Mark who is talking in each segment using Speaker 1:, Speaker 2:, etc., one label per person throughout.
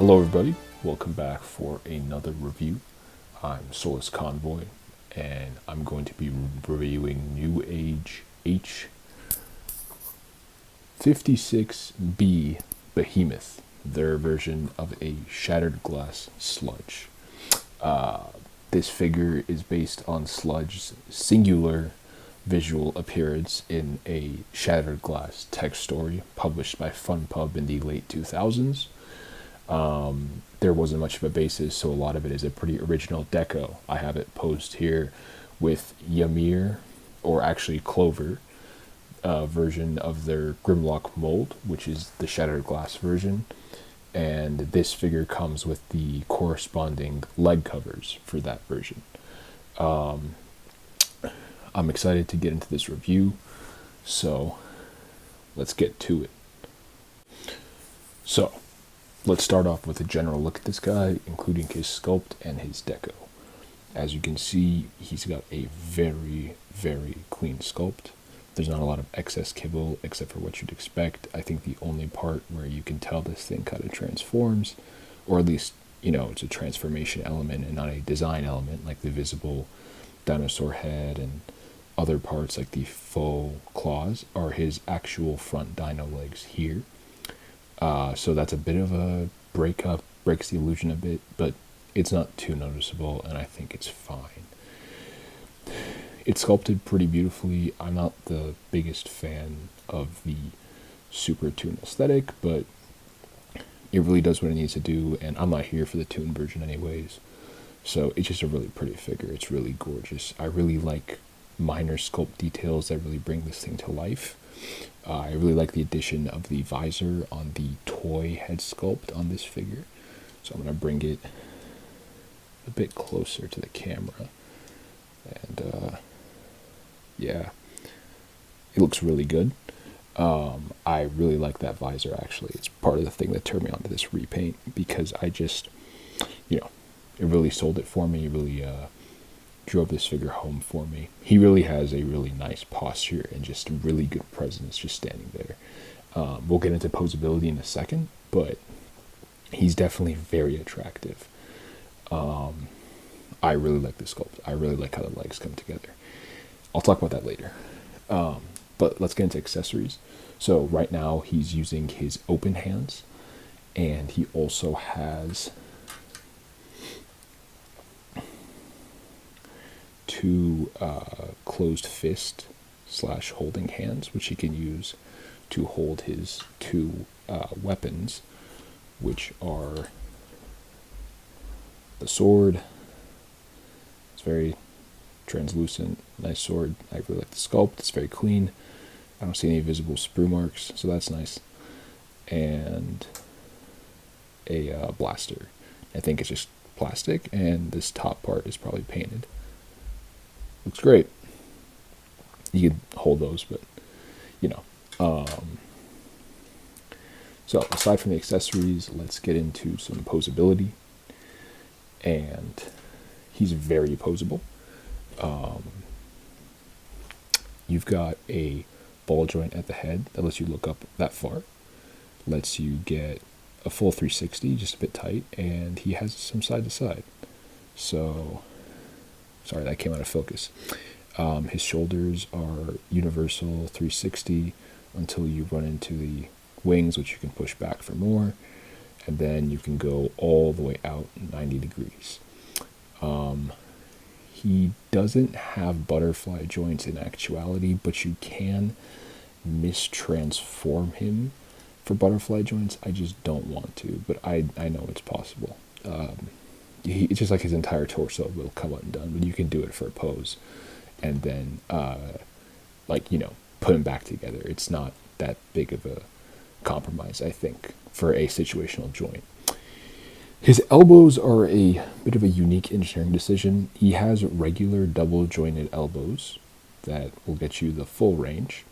Speaker 1: Hello everybody, welcome back for another review. I'm Solus Convoy, and I'm going to be reviewing Newage H56B Behemoth, their version of a shattered glass Sludge. This figure is based on Sludge's singular visual appearance in a shattered glass text story published by FunPub in the late 2000s. There wasn't much of a basis, so a lot of it is a pretty original deco. I have it posed here with Ymir, or actually Clover, version of their Grimlock mold, which is the shattered glass version. And this figure comes with the corresponding leg covers for that version. I'm excited to get into this review, so let's get to it. So, let's start off with a general look at this guy, including his sculpt and his deco. As you can see, he's got a very, very clean sculpt. There's not a lot of excess kibble except for what you'd expect. I think the only part where you can tell this thing kind of transforms, or at least, it's a transformation element and not a design element, like the visible dinosaur head and other parts like the faux claws, are his actual front dino legs here. So that's a bit of a breaks the illusion a bit, but it's not too noticeable, and I think it's fine. It's sculpted pretty beautifully. I'm not the biggest fan of the super toon aesthetic, but it really does what it needs to do, and I'm not here for the toon version anyways. So it's just a really pretty figure. It's really gorgeous. I really like minor sculpt details that really bring this thing to life. I really like the addition of the visor on the toy head sculpt on this figure. So I'm going to bring it a bit closer to the camera. And yeah, it looks really good. I really like that visor, actually. It's part of the thing that turned me on to this repaint, because I just, it really sold it for me. It really drove this figure home for me. He really has a really nice posture and just a really good presence just standing there. We'll get into posability in a second, but he's definitely very attractive. I really like the sculpt. I really like how the legs come together. I'll talk about that later. But let's get into accessories. So right now he's using his open hands, and he also has two closed fist / holding hands, which he can use to hold his two weapons, which are the sword. It's very translucent, nice sword. I really like the sculpt. It's very clean. I don't see any visible sprue marks, so that's nice. And a blaster. I think it's just plastic, and this top part is probably painted. Looks great. You could hold those, but so aside from the accessories, let's get into some posability. And he's very posable. You've got a ball joint at the head that lets you look up that far, lets you get a full 360, just a bit tight, and he has some side to side. So, sorry, that came out of focus. His shoulders are universal 360 until you run into the wings, which you can push back for more, and then you can go all the way out 90 degrees. He doesn't have butterfly joints in actuality, but you can mistransform him for butterfly joints. I just don't want to, but I know it's possible. It's just like his entire torso will come undone, but you can do it for a pose, and then put him back together. It's not that big of a compromise, I think, for a situational joint. His elbows are a bit of a unique engineering decision. He has regular double jointed elbows that will get you the full range.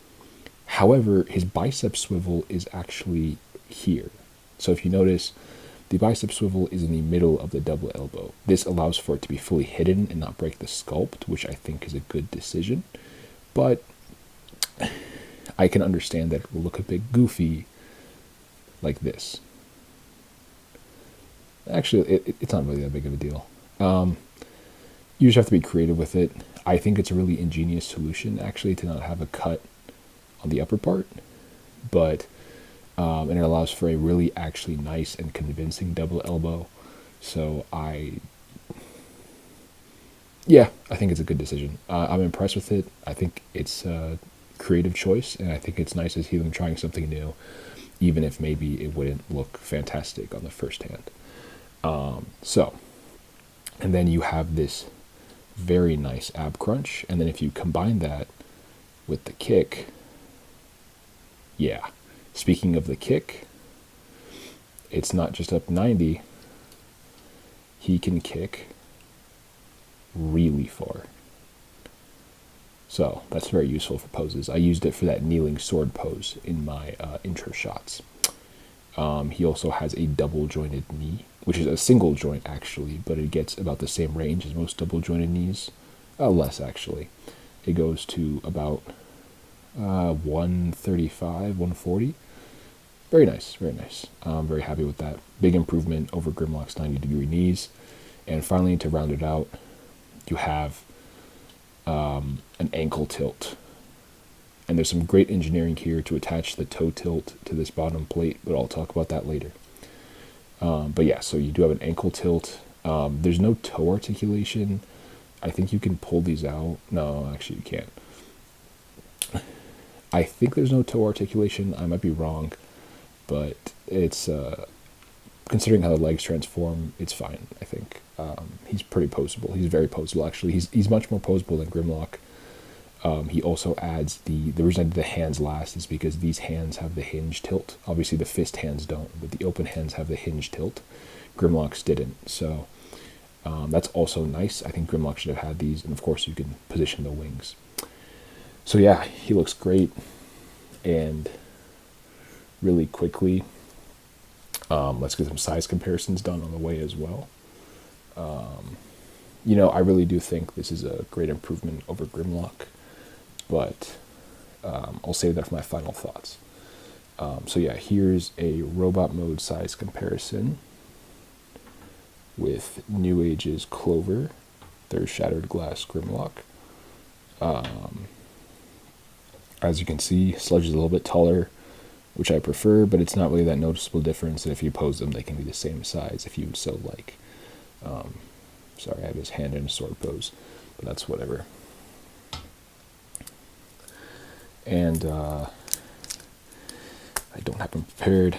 Speaker 1: However, his bicep swivel is actually here. So if you notice, the bicep swivel is in the middle of the double elbow. This allows for it to be fully hidden and not break the sculpt, which I think is a good decision. But I can understand that it will look a bit goofy like this. Actually, it's not really that big of a deal. You just have to be creative with it. I think it's a really ingenious solution, actually, to not have a cut on the upper part, but and it allows for a really actually nice and convincing double elbow. So yeah, I think it's a good decision. I'm impressed with it. I think it's a creative choice, and I think it's nice to see them trying something new, even if maybe it wouldn't look fantastic on the first hand. And then you have this very nice ab crunch, and then if you combine that with the kick, yeah. Speaking of the kick, it's not just up 90. He can kick really far. So that's very useful for poses. I used it for that kneeling sword pose in my intro shots. He also has a double jointed knee, which is a single joint actually, but it gets about the same range as most double jointed knees. Less actually. It goes to about 135, 140. Very nice, very nice. I'm very happy with that. Big improvement over Grimlock's 90-degree knees. And finally, to round it out, you have an ankle tilt. And there's some great engineering here to attach the toe tilt to this bottom plate, but I'll talk about that later. But yeah, so you do have an ankle tilt. There's no toe articulation. I think you can pull these out. No, actually you can't. I think there's no toe articulation. I might be wrong, but it's considering how the legs transform, it's fine. I think he's pretty poseable. He's very poseable actually. He's much more poseable than Grimlock. He also adds the reason I did the hands last is because these hands have the hinge tilt. Obviously the fist hands don't, but the open hands have the hinge tilt. Grimlock's didn't, so that's also nice. I think Grimlock should have had these, and of course you can position the wings. So yeah, he looks great, and really quickly, let's get some size comparisons done on the way as well. I really do think this is a great improvement over Grimlock, but I'll save that for my final thoughts. So yeah, here's a robot mode size comparison with Newage's Clover, their Shattered Glass Grimlock. As you can see, Sludge is a little bit taller, which I prefer, but it's not really that noticeable difference, and if you pose them, they can be the same size if you would so like. Sorry, I have his hand in a sword pose, but that's whatever. And I don't have him prepared.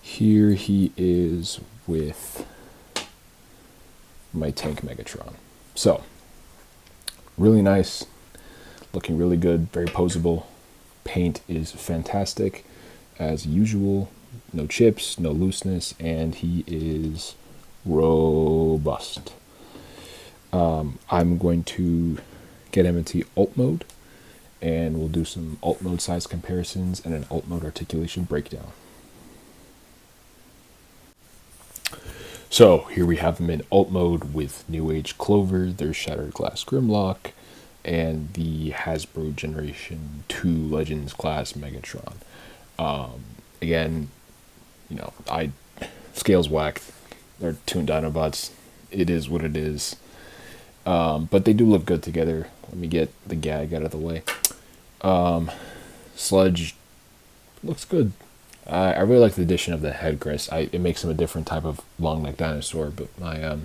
Speaker 1: Here he is with my tank Megatron. So, really nice, looking really good, very poseable. Paint is fantastic, as usual. No chips, no looseness, and he is robust. I'm going to get him into alt mode, and we'll do some alt mode size comparisons and an alt mode articulation breakdown. So here we have him in alt mode with Newage Clover, their Shattered Glass Grimlock, and the Hasbro Generation 2 Legends class Megatron. Again, scales whacked. They're tuned Dinobots. It is what it is. But they do look good together. Let me get the gag out of the way. Sludge looks good. I really like the addition of the head crest. It makes him a different type of long neck dinosaur, but my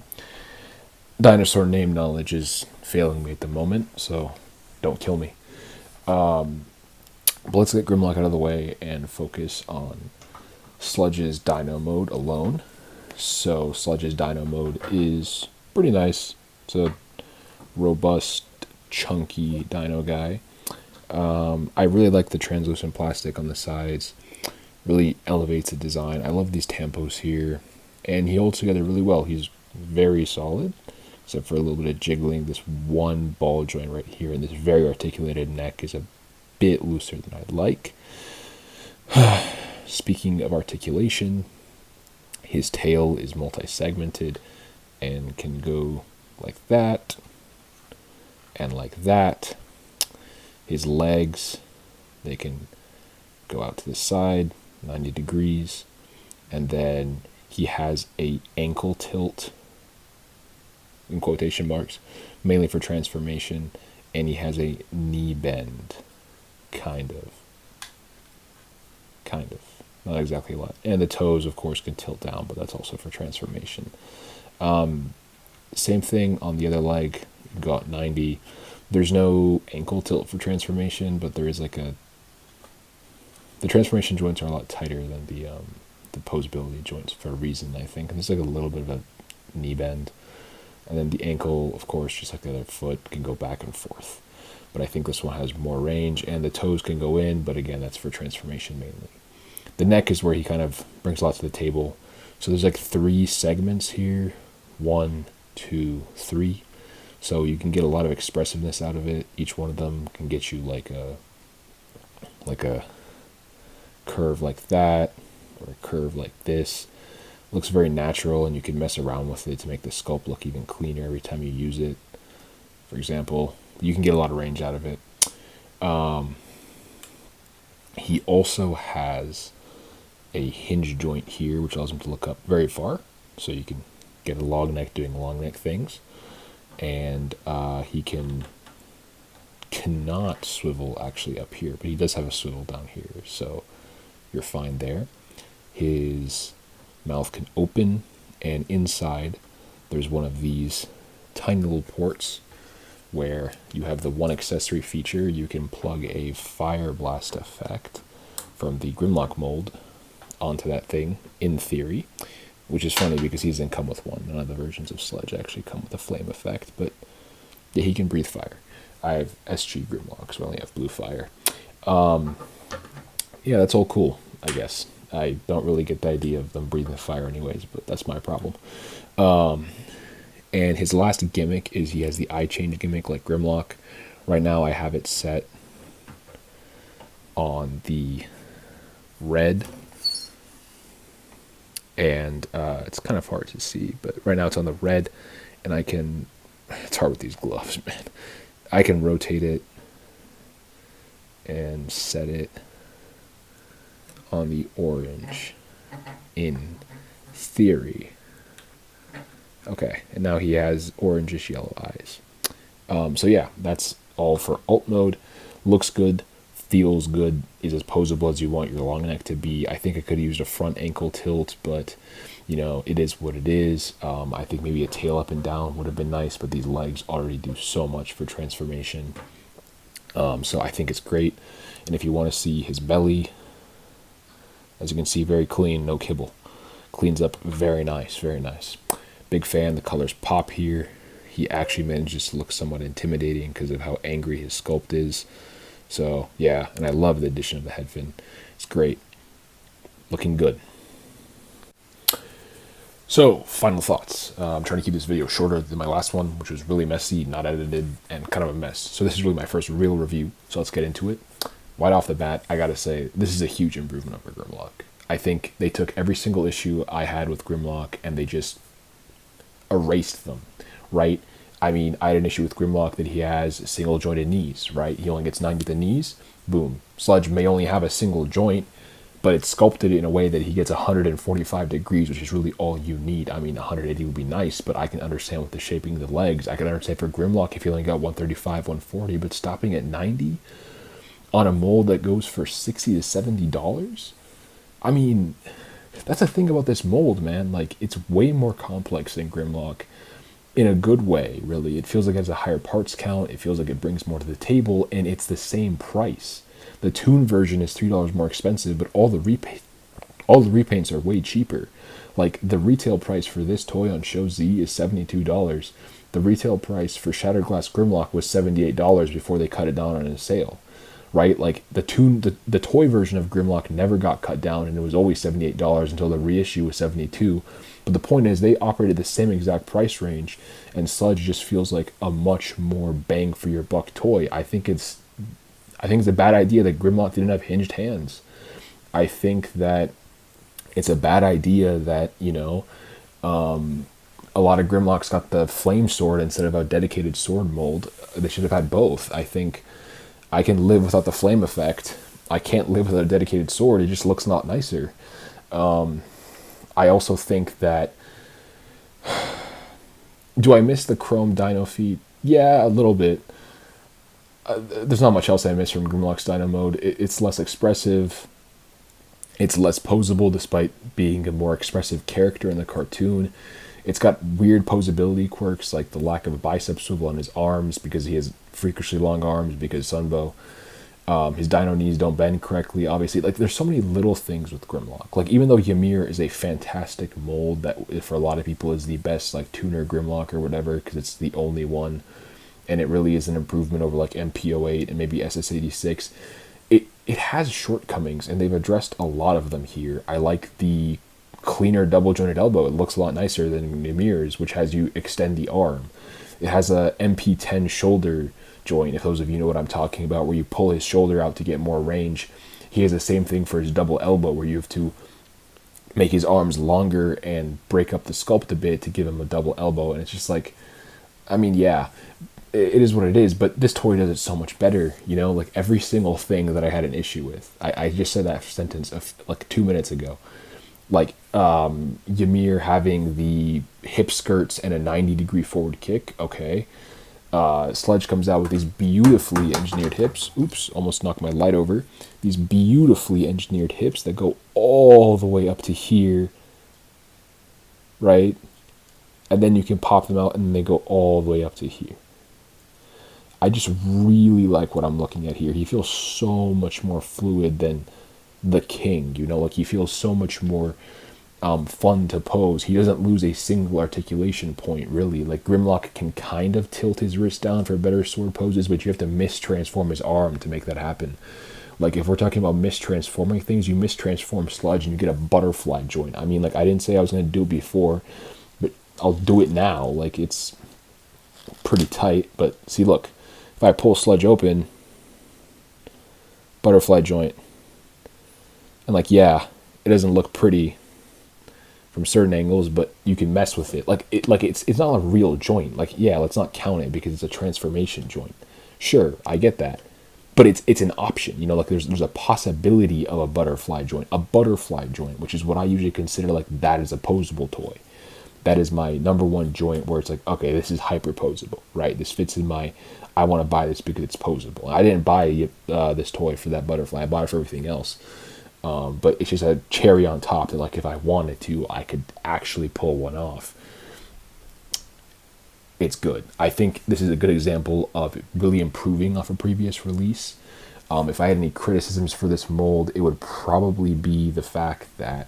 Speaker 1: dinosaur name knowledge is failing me at the moment, so don't kill me. But let's get Grimlock out of the way and focus on Sludge's Dino mode alone. So Sludge's Dino mode is pretty nice. It's a robust, chunky dino guy. I really like the translucent plastic on the sides. Really elevates the design. I love these tampos here. And he holds together really well. He's very solid, except for a little bit of jiggling. This one ball joint right here and this very articulated neck is a bit looser than I'd like. Speaking of articulation, his tail is multi-segmented and can go like that and like that. His legs, they can go out to the side, 90 degrees, and then he has a ankle tilt, in quotation marks, mainly for transformation, and he has a knee bend, kind of. Not exactly a lot. And the toes, of course, can tilt down, but that's also for transformation. Same thing on the other leg, go out 90. There's no ankle tilt for transformation, but there is like the transformation joints are a lot tighter than the posability joints for a reason, I think. And there's like a little bit of a knee bend. And then the ankle, of course, just like the other foot, can go back and forth. But I think this one has more range, and the toes can go in, but again, that's for transformation mainly. The neck is where he kind of brings a lot to the table. So there's like 3 segments here. 1, 2, 3. So you can get a lot of expressiveness out of it. Each one of them can get you like a curve like that, or a curve like this. It looks very natural, and you can mess around with it to make the sculpt look even cleaner every time you use it. For example, you can get a lot of range out of it. He also has a hinge joint here, which allows him to look up very far, so you can get a long neck doing long neck things. And he cannot swivel actually up here, but he does have a swivel down here, so you're fine there. His mouth can open, and inside there's one of these tiny little ports where you have the one accessory feature. You can plug a fire blast effect from the Grimlock mold onto that thing, in theory, which is funny because he doesn't come with one. None of the versions of Sludge actually come with a flame effect, but yeah, he can breathe fire. I have SG Grimlock, so I only have blue fire. Yeah, that's all cool, I guess. I don't really get the idea of them breathing fire anyways, but that's my problem. And his last gimmick is he has the eye change gimmick like Grimlock. Right now I have it set on the red, and it's kind of hard to see, but right now it's on the red, and I can, it's hard with these gloves, man. I can rotate it and set it on the orange, in theory. Okay, and now he has orangish yellow eyes. So yeah, that's all for alt mode. Looks good, feels good, is as posable as you want your long neck to be. I think I could have used a front ankle tilt, but you know, it is what it is. I think maybe a tail up and down would have been nice, but these legs already do so much for transformation. So I think it's great. And if you want to see his belly, as you can see, very clean, no kibble. Cleans up very nice, very nice. Big fan, the colors pop here. He actually manages to look somewhat intimidating because of how angry his sculpt is. So yeah, and I love the addition of the head fin. It's great. Looking good. So, final thoughts. I'm trying to keep this video shorter than my last one, which was really messy, not edited, and kind of a mess. So this is really my first real review, so let's get into it. Right off the bat, I gotta say, this is a huge improvement over Grimlock. I think they took every single issue I had with Grimlock and they just erased them, right? I mean, I had an issue with Grimlock that he has single jointed knees, right? He only gets 90 at the knees, boom. Sludge may only have a single joint, but it's sculpted in a way that he gets 145 degrees, which is really all you need. I mean, 180 would be nice, but I can understand with the shaping of the legs. I can understand for Grimlock if he only got 135, 140, but stopping at 90 on a mold that goes for $60 to $70? I mean, that's the thing about this mold, man. Like, it's way more complex than Grimlock in a good way, really. It feels like it has a higher parts count. It feels like it brings more to the table, and it's the same price. The Toon version is $3 more expensive, but all the repaints are way cheaper. Like, the retail price for this toy on Show Z is $72. The retail price for Shattered Glass Grimlock was $78 before they cut it down on a sale. Right? Like, the toy version of Grimlock never got cut down, and it was always $78 until the reissue was $72. But the point is, they operated the same exact price range, and Sludge just feels like a much more bang for your buck toy. I think it's a bad idea that Grimlock didn't have hinged hands. I think that it's a bad idea that, you know, a lot of Grimlocks got the flame sword instead of a dedicated sword mold. They should have had both. I think I can live without the flame effect. I can't live without a dedicated sword. It just looks a lot nicer. I also think that, do I miss the chrome dino feet? Yeah, a little bit. There's not much else I miss from Grimlock's dino mode. It's less expressive. It's less posable despite being a more expressive character in the cartoon. It's got weird posability quirks like the lack of a bicep swivel on his arms because he has freakishly long arms because Sunbow. His dino knees don't bend correctly, obviously. Like, there's so many little things with Grimlock. Like, even though Ymir is a fantastic mold that for a lot of people is the best, like, tuner Grimlock or whatever, because it's the only one, and it really is an improvement over, like, MPO8 and maybe SS86, it has shortcomings, and they've addressed a lot of them here. I like the cleaner double-jointed elbow. It looks a lot nicer than Ymir's, which has you extend the arm. It has a MP10 shoulder joint, if those of you know what I'm talking about, where you pull his shoulder out to get more range. He has the same thing for his double elbow, where you have to make his arms longer and break up the sculpt a bit to give him a double elbow. And it's just like, I mean, yeah, it is what it is, but this toy does it so much better, you know? Like, every single thing that I had an issue with, I just said that sentence like 2 minutes ago. Like, Ymir having the hip skirts and a 90-degree forward kick, okay. Sludge comes out with these beautifully engineered hips. Oops, almost knocked my light over. These beautifully engineered hips that go all the way up to here, right? And then you can pop them out and they go all the way up to here. I just really like what I'm looking at here. He feels so much more fluid than the King, you know? Like, he feels so much more fun to pose. He doesn't lose a single articulation point, really. Like, Grimlock can kind of tilt his wrist down for better sword poses, but you have to mistransform his arm to make that happen. Like, if we're talking about mistransforming things, you mistransform Sludge and you get a butterfly joint. I mean, like, I didn't say I was going to do it before, but I'll do it now. Like, it's pretty tight, but see, look, if I pull Sludge open, butterfly joint, and like, yeah, it doesn't look pretty from certain angles, but you can mess with it. It's not a real joint. Like, yeah, let's not count it because it's a transformation joint. Sure, I get that, but it's an option. You know, like, there's a possibility of a butterfly joint, which is what I usually consider, like, that is a posable toy. That is my number one joint where it's like, okay, this is hyper posable, right? This fits in my, I want to buy this because it's posable. I didn't buy this toy for that butterfly. I bought it for everything else. But it's just a cherry on top that, like, if I wanted to, I could actually pull one off. It's good. I think this is a good example of it really improving off a previous release. If I had any criticisms for this mold, it would probably be the fact that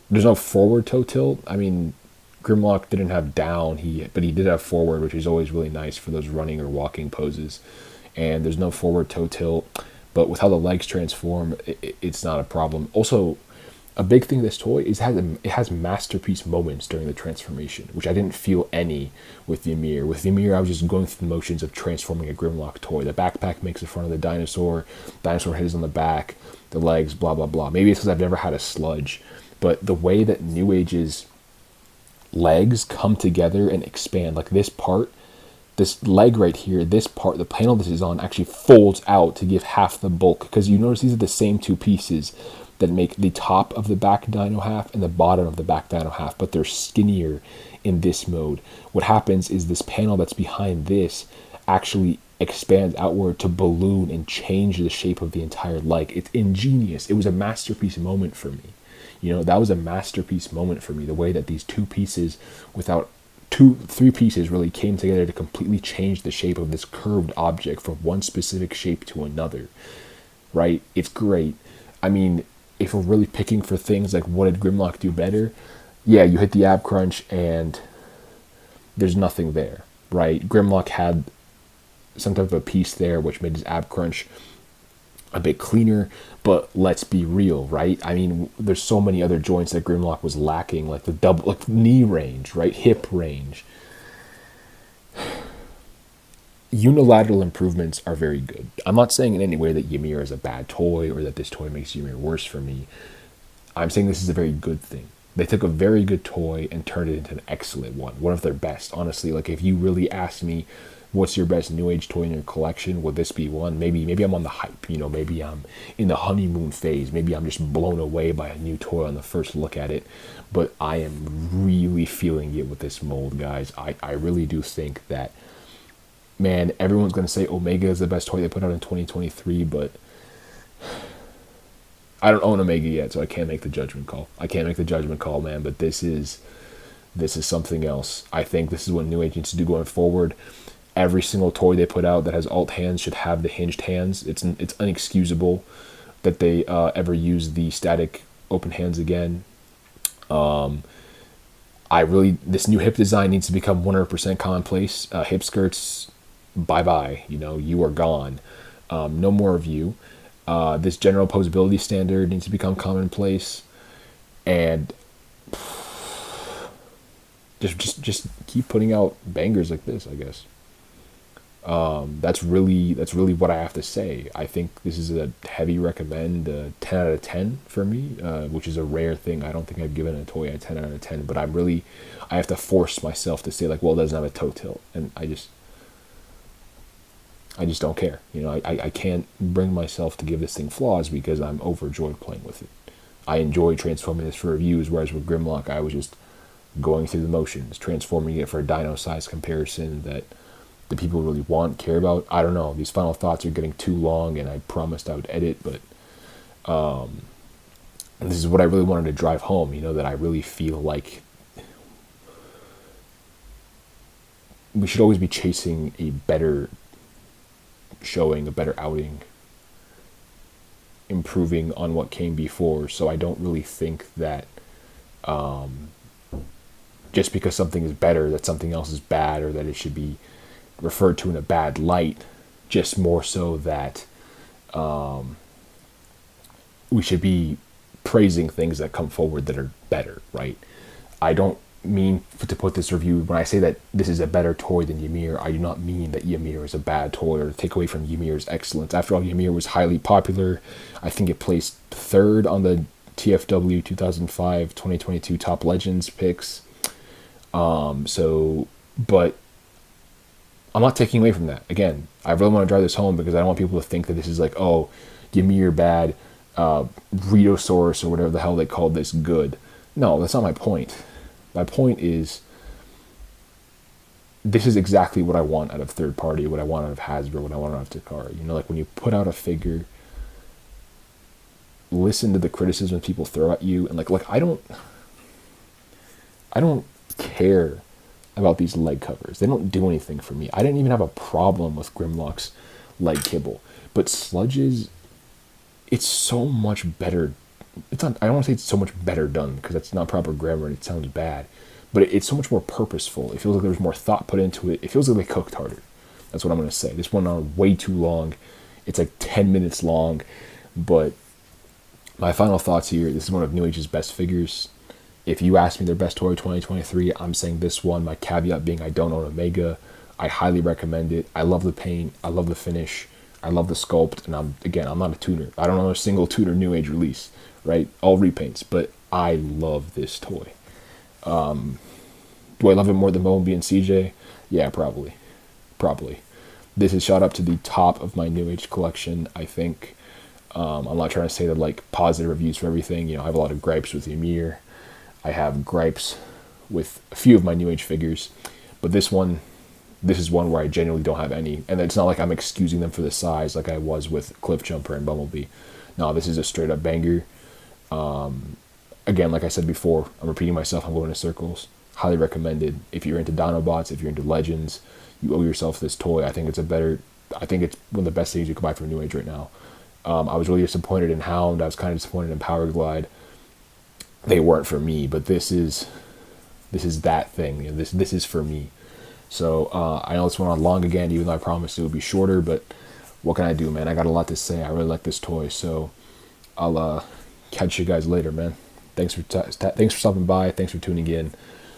Speaker 1: there's no forward toe tilt. I mean, Grimlock didn't have down, but he did have forward, which is always really nice for those running or walking poses. And there's no forward toe tilt. But with how the legs transform, it's not a problem. Also, a big thing of this toy is it has masterpiece moments during the transformation, which I didn't feel any with Ymir. With Ymir, I was just going through the motions of transforming a Grimlock toy. The backpack makes the front of the dinosaur head is on the back, the legs, blah, blah, blah. Maybe it's because I've never had a Sludge, but the way that Newage's legs come together and expand, like this part, this leg right here, this part, the panel this is on, actually folds out to give half the bulk. Because you notice these are the same two pieces that make the top of the back dino half and the bottom of the back dino half, but they're skinnier in this mode. What happens is this panel that's behind this actually expands outward to balloon and change the shape of the entire leg. It's ingenious. It was a masterpiece moment for me. You know, that was a masterpiece moment for me, the way that these two pieces, three pieces really came together to completely change the shape of this curved object from one specific shape to another, right? It's great. I mean, if we're really picking for things like what did Grimlock do better, yeah, you hit the ab crunch and there's nothing there, right? Grimlock had some type of a piece there which made his ab crunch a bit cleaner, but let's be real, right? I mean, there's so many other joints that Grimlock was lacking, like the double, like knee range, right? Hip range. Unilateral improvements are very good. I'm not saying in any way that Ymir is a bad toy or that this toy makes Ymir worse for me. I'm saying this is a very good thing. They took a very good toy and turned it into an excellent one of their best, honestly. Like, if you really asked me, what's your best New Age toy in your collection? Would this be one? Maybe I'm on the hype, maybe I'm in the honeymoon phase. Maybe I'm just blown away by a new toy on the first look at it. But I am really feeling it with this mold, guys. I really do think that, man, everyone's going to say Omega is the best toy they put out in 2023, but I don't own Omega yet, so I can't make the judgment call. Man, but this is something else. I think this is what New Age needs to do going forward. Every single toy they put out that has alt hands should have the hinged hands. It's unexcusable that they ever use the static open hands again. This new hip design needs to become 100% commonplace. Hip skirts, bye-bye. You are gone. No more of you. This general posability standard needs to become commonplace, and just keep putting out bangers like this, I guess. That's really what I have to say. I think this is a heavy recommend, 10 out of 10 for me, which is a rare thing. I don't think I've given a toy a 10 out of 10, but I have to force myself to say, like, well, it doesn't have a toe tilt, and I just don't care. I can't bring myself to give this thing flaws because I'm overjoyed playing with it. I enjoy transforming this for reviews, whereas with Grimlock, I was just going through the motions, transforming it for a dino size comparison that the people really care about. I don't know. These final thoughts are getting too long, and I promised I would edit, but this is what I really wanted to drive home, that I really feel like we should always be chasing a better showing, a better outing, improving on what came before. So I don't really think that just because something is better, that something else is bad, or that it should be referred to in a bad light. Just more so that we should be praising things that come forward that are better, right? I don't mean to put this review, when I say that this is a better toy than Ymir, I do not mean that Ymir is a bad toy or to take away from Ymir's excellence. After all, Ymir was highly popular. I think it placed third on the TFW 2005-2022 Top Legends picks. But I'm not taking away from that. Again, I really want to drive this home because I don't want people to think that this is like, oh, Ymir bad, Rhedosaurus or whatever the hell they called this good. No, that's not my point. My point is, this is exactly what I want out of third party, what I want out of Hasbro, what I want out of Takara. Like when you put out a figure, listen to the criticism people throw at you, and like I don't care about these leg covers. They don't do anything for me. I didn't even have a problem with Grimlock's leg kibble, but Sludge's, it's so much better. It's not, I don't want to say it's so much better done because that's not proper grammar and it sounds bad, but it's so much more purposeful. It feels like there's more thought put into it. It feels like they cooked harder. That's what I'm going to say. This went on way too long. It's like 10 minutes long, but my final thoughts here, this is one of New Age's best figures. If you ask me their best toy of 2023, I'm saying this one. My caveat being I don't own Omega. I highly recommend it. I love the paint. I love the finish. I love the sculpt. And I'm not a tuner. I don't own a single tuner New Age release, right? All repaints. But I love this toy. Do I love it more than Bumblebee and CJ? Yeah, probably. This is shot up to the top of my New Age collection, I think. I'm not trying to say that like positive reviews for everything. I have a lot of gripes with Ymir. I have gripes with a few of my New Age figures, but this is one where I genuinely don't have any. And it's not like I'm excusing them for the size like I was with Cliff Jumper and Bumblebee. No, this is a straight up banger. Again, like I said before, I'm repeating myself, I'm going in circles. Highly recommended. If you're into Dinobots, if you're into Legends, you owe yourself this toy. I think it's one of the best things you can buy from New Age right now. I was really disappointed in Hound. I was kind of disappointed in Power Glide. They weren't for me, but this is that thing. This is for me. So I know this went on long again, even though I promised it would be shorter. But what can I do, man? I got a lot to say. I really like this toy, so I'll catch you guys later, man. Thanks for stopping by. Thanks for tuning in.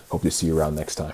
Speaker 1: Hope to see you around next time.